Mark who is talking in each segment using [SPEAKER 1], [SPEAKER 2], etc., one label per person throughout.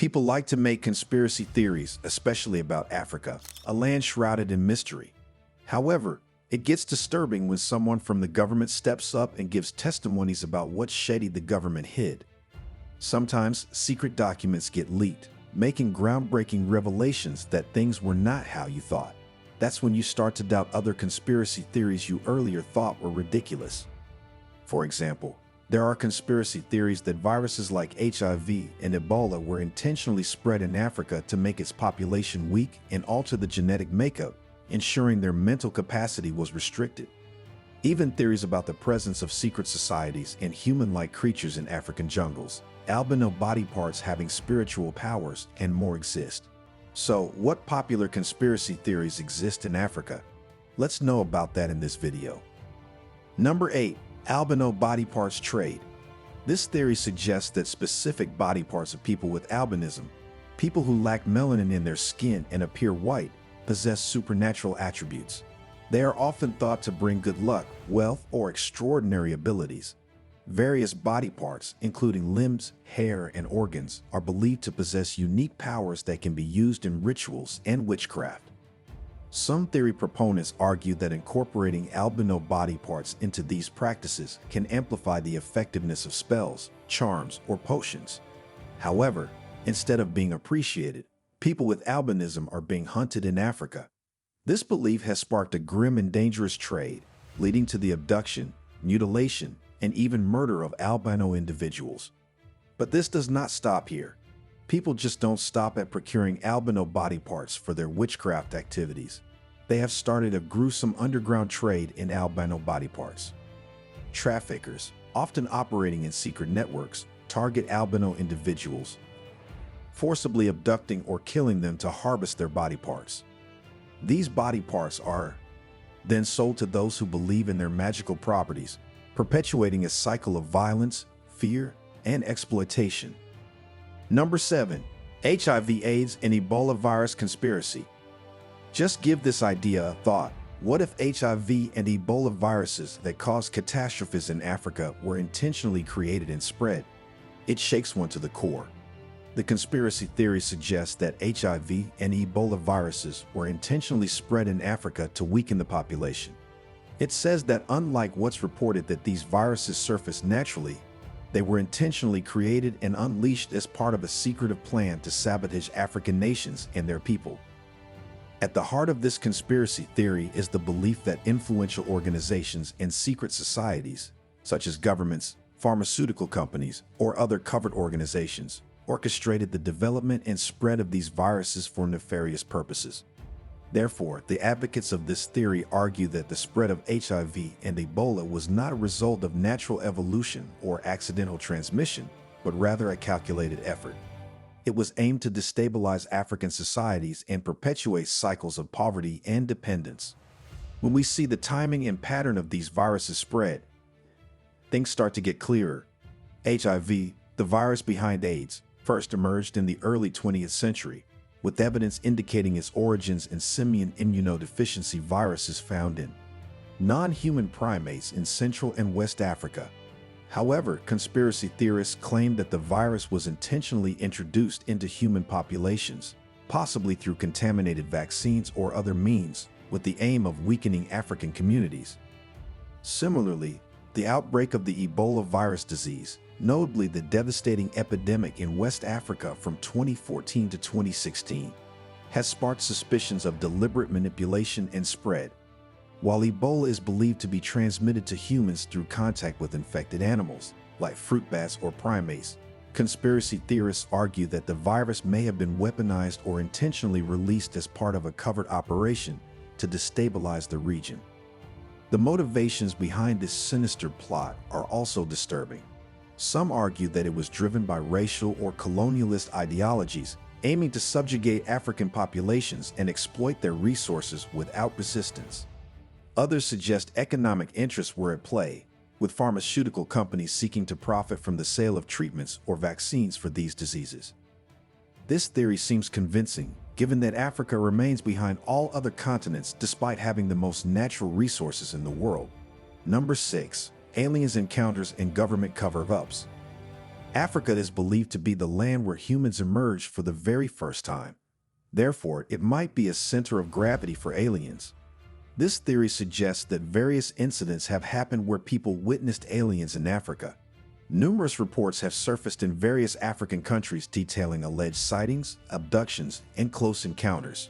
[SPEAKER 1] People like to make conspiracy theories, especially about Africa, a land shrouded in mystery. However, it gets disturbing when someone from the government steps up and gives testimonies about what shady the government hid. Sometimes secret documents get leaked, making groundbreaking revelations that things were not how you thought. That's when you start to doubt other conspiracy theories you earlier thought were ridiculous. For example, there are conspiracy theories that viruses like HIV and Ebola were intentionally spread in Africa to make its population weak and alter the genetic makeup, ensuring their mental capacity was restricted. Even theories about the presence of secret societies and human-like creatures in African jungles, albino body parts having spiritual powers, and more exist. So, what popular conspiracy theories exist in Africa? Let's know about that in this video. Number 8. Albino body parts trade. This theory suggests that specific body parts of people with albinism, people who lack melanin in their skin and appear white, possess supernatural attributes. They are often thought to bring good luck, wealth, or extraordinary abilities. Various body parts, including limbs, hair, and organs, are believed to possess unique powers that can be used in rituals and witchcraft. Some theory proponents argue that incorporating albino body parts into these practices can amplify the effectiveness of spells, charms, or potions. However, instead of being appreciated, people with albinism are being hunted in Africa. This belief has sparked a grim and dangerous trade, leading to the abduction, mutilation, and even murder of albino individuals. But this does not stop here. People just don't stop at procuring albino body parts for their witchcraft activities. They have started a gruesome underground trade in albino body parts. Traffickers, often operating in secret networks, target albino individuals, forcibly abducting or killing them to harvest their body parts. These body parts are then sold to those who believe in their magical properties, perpetuating a cycle of violence, fear, and exploitation. Number 7. HIV/AIDS and Ebola virus conspiracy. Just give this idea a thought. What if HIV and Ebola viruses that caused catastrophes in Africa were intentionally created and spread? It shakes one to the core. The conspiracy theory suggests that HIV and Ebola viruses were intentionally spread in Africa to weaken the population. It says that unlike what's reported that these viruses surface naturally, they were intentionally created and unleashed as part of a secretive plan to sabotage African nations and their people. At the heart of this conspiracy theory is the belief that influential organizations and secret societies, such as governments, pharmaceutical companies, or other covert organizations, orchestrated the development and spread of these viruses for nefarious purposes. Therefore, the advocates of this theory argue that the spread of HIV and Ebola was not a result of natural evolution or accidental transmission, but rather a calculated effort. It was aimed to destabilize African societies and perpetuate cycles of poverty and dependence. When we see the timing and pattern of these viruses spread, things start to get clearer. HIV, the virus behind AIDS, first emerged in the early 20th century, with evidence indicating its origins in simian immunodeficiency viruses found in non-human primates in Central and West Africa. However, conspiracy theorists claim that the virus was intentionally introduced into human populations, possibly through contaminated vaccines or other means, with the aim of weakening African communities. Similarly, the outbreak of the Ebola virus disease, notably the devastating epidemic in West Africa from 2014 to 2016, has sparked suspicions of deliberate manipulation and spread. While Ebola is believed to be transmitted to humans through contact with infected animals, like fruit bats or primates, conspiracy theorists argue that the virus may have been weaponized or intentionally released as part of a covert operation to destabilize the region. The motivations behind this sinister plot are also disturbing. Some argue that it was driven by racial or colonialist ideologies, aiming to subjugate African populations and exploit their resources without resistance. Others suggest economic interests were at play, with pharmaceutical companies seeking to profit from the sale of treatments or vaccines for these diseases. This theory seems convincing, given that Africa remains behind all other continents despite having the most natural resources in the world. Number 6. Aliens encounters and government cover-ups. Africa is believed to be the land where humans emerged for the very first time. Therefore, it might be a center of gravity for aliens. This theory suggests that various incidents have happened where people witnessed aliens in Africa. Numerous reports have surfaced in various African countries detailing alleged sightings, abductions, and close encounters.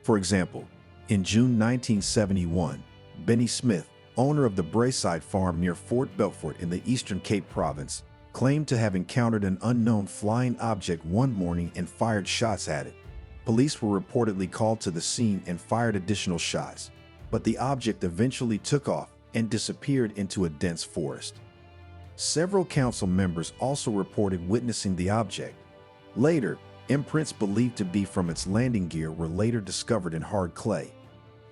[SPEAKER 1] For example, in June 1971, Benny Smith, owner of the Braeside farm near Fort Belfort in the Eastern Cape province, claimed to have encountered an unknown flying object one morning and fired shots at it. Police were reportedly called to the scene and fired additional shots, but the object eventually took off and disappeared into a dense forest. Several council members also reported witnessing the object. Later, imprints believed to be from its landing gear were later discovered in hard clay.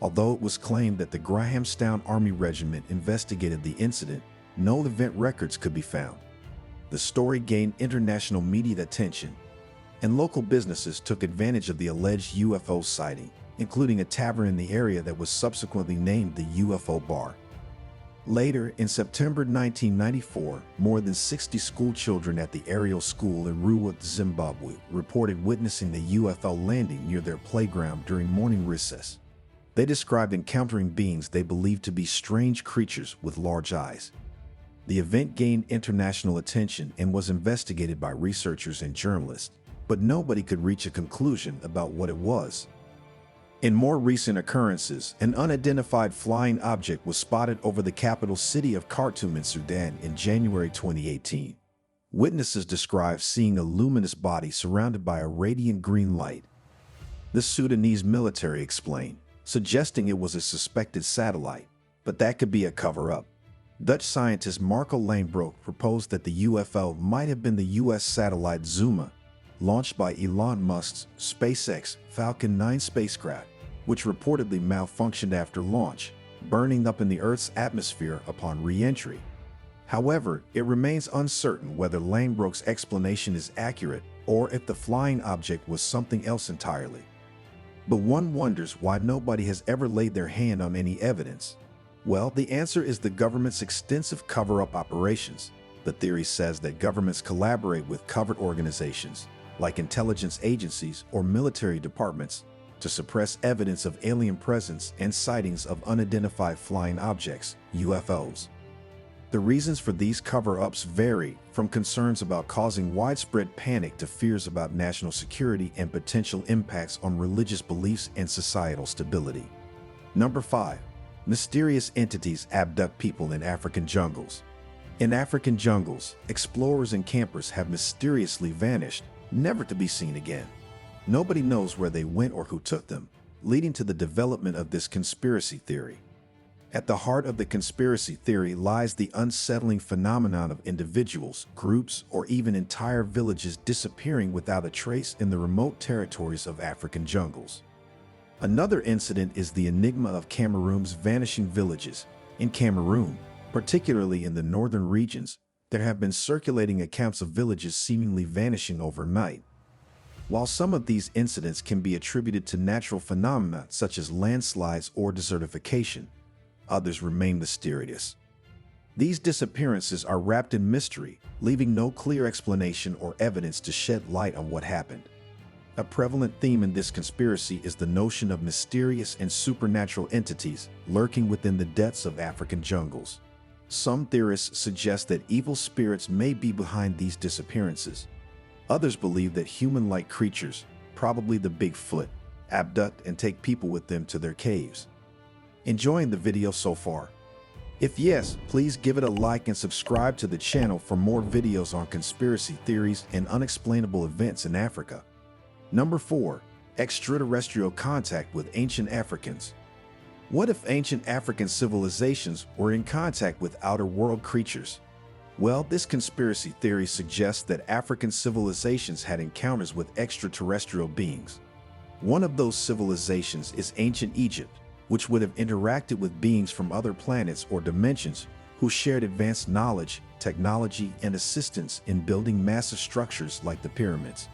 [SPEAKER 1] Although it was claimed that the Grahamstown Army Regiment investigated the incident, no event records could be found. The story gained international media attention, and local businesses took advantage of the alleged UFO sighting, including a tavern in the area that was subsequently named the UFO Bar. Later, in September 1994, more than 60 school children at the Ariel School in Ruwa, Zimbabwe, reported witnessing the UFO landing near their playground during morning recess. They described encountering beings they believed to be strange creatures with large eyes. The event gained international attention and was investigated by researchers and journalists, but nobody could reach a conclusion about what it was. In more recent occurrences, an unidentified flying object was spotted over the capital city of Khartoum in Sudan in January 2018. Witnesses described seeing a luminous body surrounded by a radiant green light. The Sudanese military explained, suggesting it was a suspected satellite, but that could be a cover-up. Dutch scientist Marco Langebroek proposed that the UFO might have been the U.S. satellite Zuma, launched by Elon Musk's SpaceX Falcon 9 spacecraft, which reportedly malfunctioned after launch, burning up in the Earth's atmosphere upon re-entry. However, it remains uncertain whether Langebroek's explanation is accurate or if the flying object was something else entirely. But one wonders why nobody has ever laid their hand on any evidence. Well, the answer is the government's extensive cover-up operations. The theory says that governments collaborate with covert organizations, like intelligence agencies or military departments, to suppress evidence of alien presence and sightings of unidentified flying objects, UFOs. The reasons for these cover-ups vary, from concerns about causing widespread panic to fears about national security and potential impacts on religious beliefs and societal stability. Number 5. Mysterious entities abduct people in African jungles. In African jungles, explorers and campers have mysteriously vanished, never to be seen again. Nobody knows where they went or who took them, leading to the development of this conspiracy theory. At the heart of the conspiracy theory lies the unsettling phenomenon of individuals, groups, or even entire villages disappearing without a trace in the remote territories of African jungles. Another incident is the enigma of Cameroon's vanishing villages. In Cameroon, particularly in the northern regions, there have been circulating accounts of villages seemingly vanishing overnight. While some of these incidents can be attributed to natural phenomena such as landslides or desertification, others remain mysterious. These disappearances are wrapped in mystery, leaving no clear explanation or evidence to shed light on what happened. A prevalent theme in this conspiracy is the notion of mysterious and supernatural entities lurking within the depths of African jungles. Some theorists suggest that evil spirits may be behind these disappearances. Others believe that human-like creatures, probably the Bigfoot, abduct and take people with them to their caves. Enjoying the video so far? If yes, please give it a like and subscribe to the channel for more videos on conspiracy theories and unexplainable events in Africa. Number 4. Extraterrestrial contact with ancient Africans. What if ancient African civilizations were in contact with outer world creatures? Well, this conspiracy theory suggests that African civilizations had encounters with extraterrestrial beings. One of those civilizations is ancient Egypt, which would have interacted with beings from other planets or dimensions who shared advanced knowledge, technology, and assistance in building massive structures like the pyramids.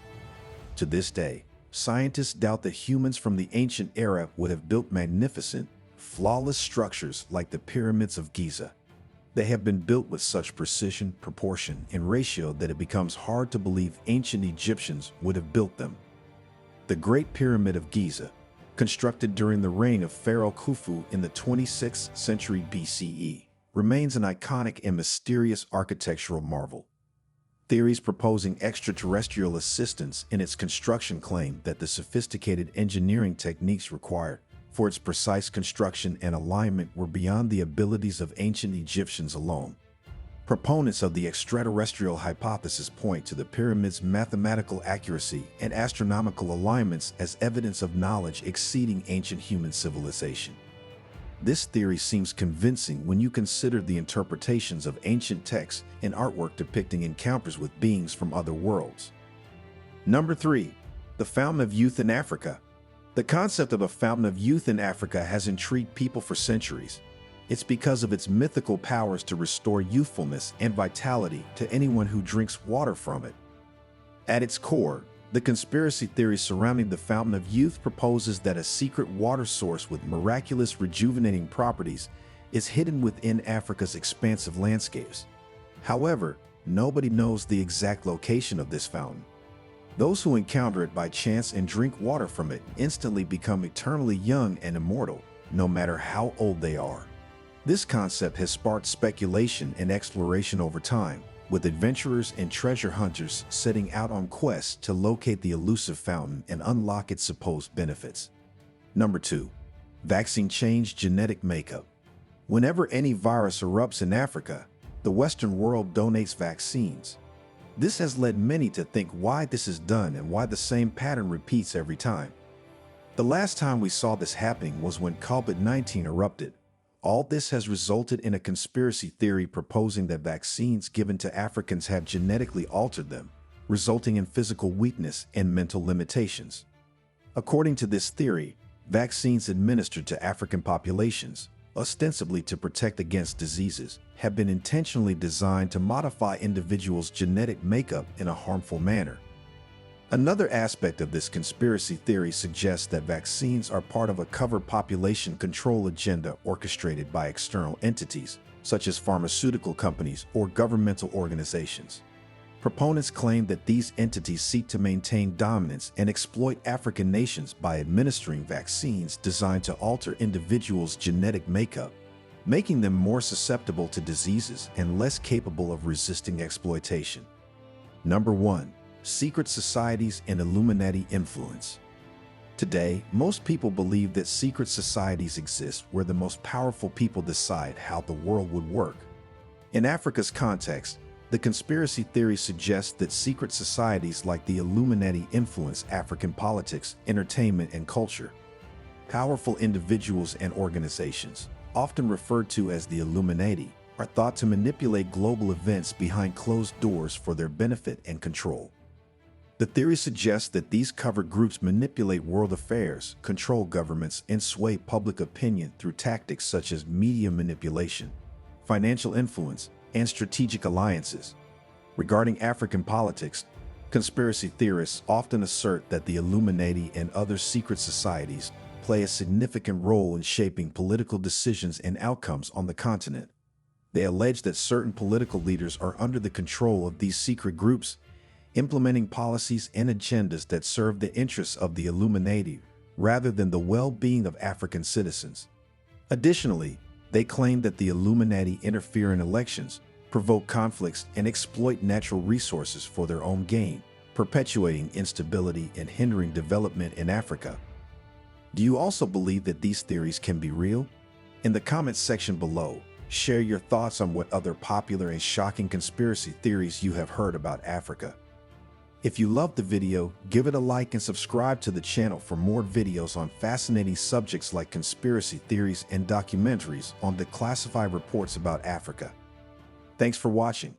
[SPEAKER 1] To this day, scientists doubt that humans from the ancient era would have built magnificent, flawless structures like the pyramids of Giza. They have been built with such precision, proportion, and ratio that it becomes hard to believe ancient Egyptians would have built them. The Great Pyramid of Giza, constructed during the reign of Pharaoh Khufu in the 26th century BCE, remains an iconic and mysterious architectural marvel. Theories proposing extraterrestrial assistance in its construction claim that the sophisticated engineering techniques required for its precise construction and alignment were beyond the abilities of ancient Egyptians alone. Proponents of the extraterrestrial hypothesis point to the pyramid's mathematical accuracy and astronomical alignments as evidence of knowledge exceeding ancient human civilization. This theory seems convincing when you consider the interpretations of ancient texts and artwork depicting encounters with beings from other worlds. Number 3. The Fountain of Youth in Africa. The concept of a fountain of youth in Africa has intrigued people for centuries. It's because of its mythical powers to restore youthfulness and vitality to anyone who drinks water from it. At its core, the conspiracy theory surrounding the Fountain of Youth proposes that a secret water source with miraculous rejuvenating properties is hidden within Africa's expansive landscapes. However, nobody knows the exact location of this fountain. Those who encounter it by chance and drink water from it instantly become eternally young and immortal, no matter how old they are. This concept has sparked speculation and exploration over time, with adventurers and treasure hunters setting out on quests to locate the elusive fountain and unlock its supposed benefits. Number 2. Vaccine change genetic makeup. Whenever any virus erupts in Africa, the Western world donates vaccines. This has led many to think why this is done and why the same pattern repeats every time. The last time we saw this happening was when COVID-19 erupted. All this has resulted in a conspiracy theory proposing that vaccines given to Africans have genetically altered them, resulting in physical weakness and mental limitations. According to this theory, vaccines administered to African populations, ostensibly to protect against diseases, have been intentionally designed to modify individuals' genetic makeup in a harmful manner. Another aspect of this conspiracy theory suggests that vaccines are part of a covert population control agenda orchestrated by external entities, such as pharmaceutical companies or governmental organizations. Proponents claim that these entities seek to maintain dominance and exploit African nations by administering vaccines designed to alter individuals' genetic makeup, making them more susceptible to diseases and less capable of resisting exploitation. Number 1. Secret societies and Illuminati influence. Today, most people believe that secret societies exist where the most powerful people decide how the world would work. In Africa's context, the conspiracy theory suggests that secret societies like the Illuminati influence African politics, entertainment, and culture. Powerful individuals and organizations, often referred to as the Illuminati, are thought to manipulate global events behind closed doors for their benefit and control. The theory suggests that these covert groups manipulate world affairs, control governments, and sway public opinion through tactics such as media manipulation, financial influence, and strategic alliances. Regarding African politics, conspiracy theorists often assert that the Illuminati and other secret societies play a significant role in shaping political decisions and outcomes on the continent. They allege that certain political leaders are under the control of these secret groups, implementing policies and agendas that serve the interests of the Illuminati rather than the well-being of African citizens. Additionally, they claim that the Illuminati interfere in elections, provoke conflicts, and exploit natural resources for their own gain, perpetuating instability and hindering development in Africa. Do you also believe that these theories can be real? In the comments section below, share your thoughts on what other popular and shocking conspiracy theories you have heard about Africa. If you loved the video, give it a like and subscribe to the channel for more videos on fascinating subjects like conspiracy theories and documentaries on declassified reports about Africa. Thanks for watching.